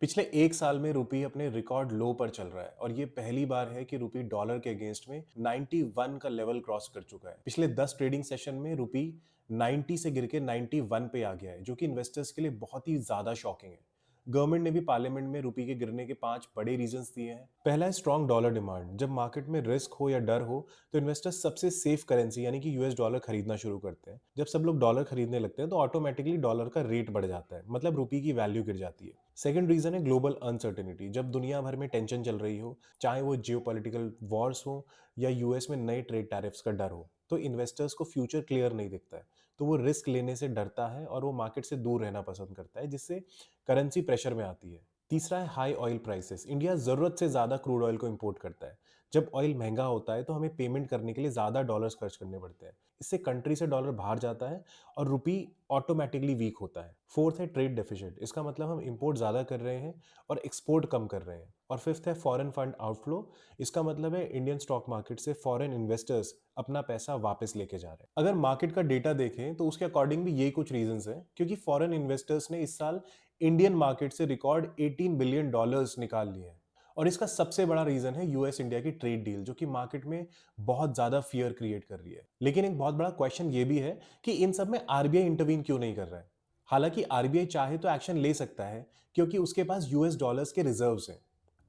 पिछले एक साल में रुपी अपने रिकॉर्ड लो पर चल रहा है और ये पहली बार है कि रुपी डॉलर के अगेंस्ट में 91 का लेवल क्रॉस कर चुका है। पिछले 10 ट्रेडिंग सेशन में रुपी 90 से गिर के 91 पे आ गया है, जो कि इन्वेस्टर्स के लिए बहुत ही ज्यादा शॉकिंग है। गवर्नमेंट ने भी पार्लियामेंट में रुपी के गिरने के 5 बड़े रीजंस दिए हैं। पहला है स्ट्रॉन्ग डॉलर डिमांड। जब मार्केट में रिस्क हो या डर हो तो इन्वेस्टर्स सबसे सेफ करेंसी यानी कि यूएस डॉलर खरीदना शुरू करते हैं। जब सब लोग डॉलर खरीदने लगते हैं तो ऑटोमेटिकली डॉलर का रेट बढ़ जाता है, मतलब रुपी की वैल्यू गिर जाती है। सेकंड रीजन है ग्लोबल अनसर्टेनिटी। जब दुनिया भर में टेंशन चल रही हो, चाहे वो जियोपॉलिटिकल वॉर्स हो या यूएस में नए ट्रेड टैरिफ्स का डर हो, तो इन्वेस्टर्स को फ्यूचर क्लियर नहीं दिखता है। तो वो रिस्क लेने से डरता है और वो मार्केट से दूर रहना पसंद करता है, जिससे करेंसी प्रेशर में आती है। तीसरा है हाई ऑयल प्राइसेस। इंडिया जरूरत से ज्यादा क्रूड ऑयल को इंपोर्ट करता है। जब ऑयल महंगा होता है तो हमें पेमेंट करने के लिए ज्यादा डॉलर्स खर्च करने पड़ते हैं। इससे कंट्री से डॉलर बाहर जाता है और रुपी ऑटोमेटिकली वीक होता है। फोर्थ है ट्रेड डेफिसिट। इसका मतलब हम इंपोर्ट ज्यादा कर रहे हैं और एक्सपोर्ट कम कर रहे हैं। और फिफ्थ है फॉरेन फंड आउटफ्लो। इसका मतलब है इंडियन स्टॉक मार्केट से फॉरेन इन्वेस्टर्स अपना पैसा वापस लेके जा रहे हैं। अगर मार्केट का डेटा देखें तो उसके अकॉर्डिंग भी यही कुछ रीजंस हैं, क्योंकि फॉरेन इन्वेस्टर्स ने इस साल इंडियन मार्केट से रिकॉर्ड 18 बिलियन डॉलर्स निकाल लिए हैं। और इसका सबसे बड़ा रीजन है यूएस इंडिया की ट्रेड डील, जो कि मार्केट में बहुत ज्यादा फियर क्रिएट कर रही है। लेकिन एक बहुत बड़ा क्वेश्चन ये भी है कि इन सब में आरबीआई इंटरवीन क्यों नहीं कर रहा है। हालांकि आरबीआई चाहे तो एक्शन ले सकता है, क्योंकि उसके पास यूएस डॉलर्स के रिजर्व्स हैं।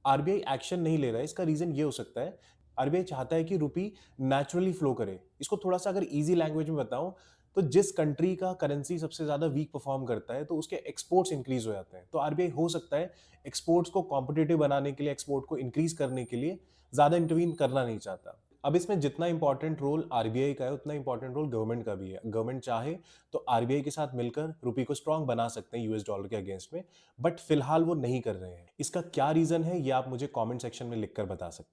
आरबीआई एक्शन नहीं ले रहा है, इसका रीजन ये हो सकता है, आरबीआई चाहता है कि रुपी नेचुरली फ्लो करे। इसको थोड़ा सा अगर इजी लैंग्वेज में बताऊं, तो जिस कंट्री का करेंसी सबसे ज्यादा वीक परफॉर्म करता है तो उसके एक्सपोर्ट्स इंक्रीज हो जाते हैं। तो आरबीआई हो सकता है एक्सपोर्ट्स को कॉम्पिटिटिव बनाने के लिए, एक्सपोर्ट को इंक्रीज करने के लिए ज्यादा इंटरवीन करना नहीं चाहता। अब इसमें जितना इंपॉर्टेंट रोल आरबीआई का है, उतना इंपॉर्टेंट रोल गवर्नमेंट का भी है। गवर्नमेंट चाहे तो आरबीआई के साथ मिलकर रुपी को स्ट्रांग बना सकते हैं यूएस डॉलर के अगेंस्ट में, बट फिलहाल वो नहीं कर रहे हैं। इसका क्या रीजन है, ये आप मुझे कमेंट सेक्शन में लिखकर बता सकते हैं।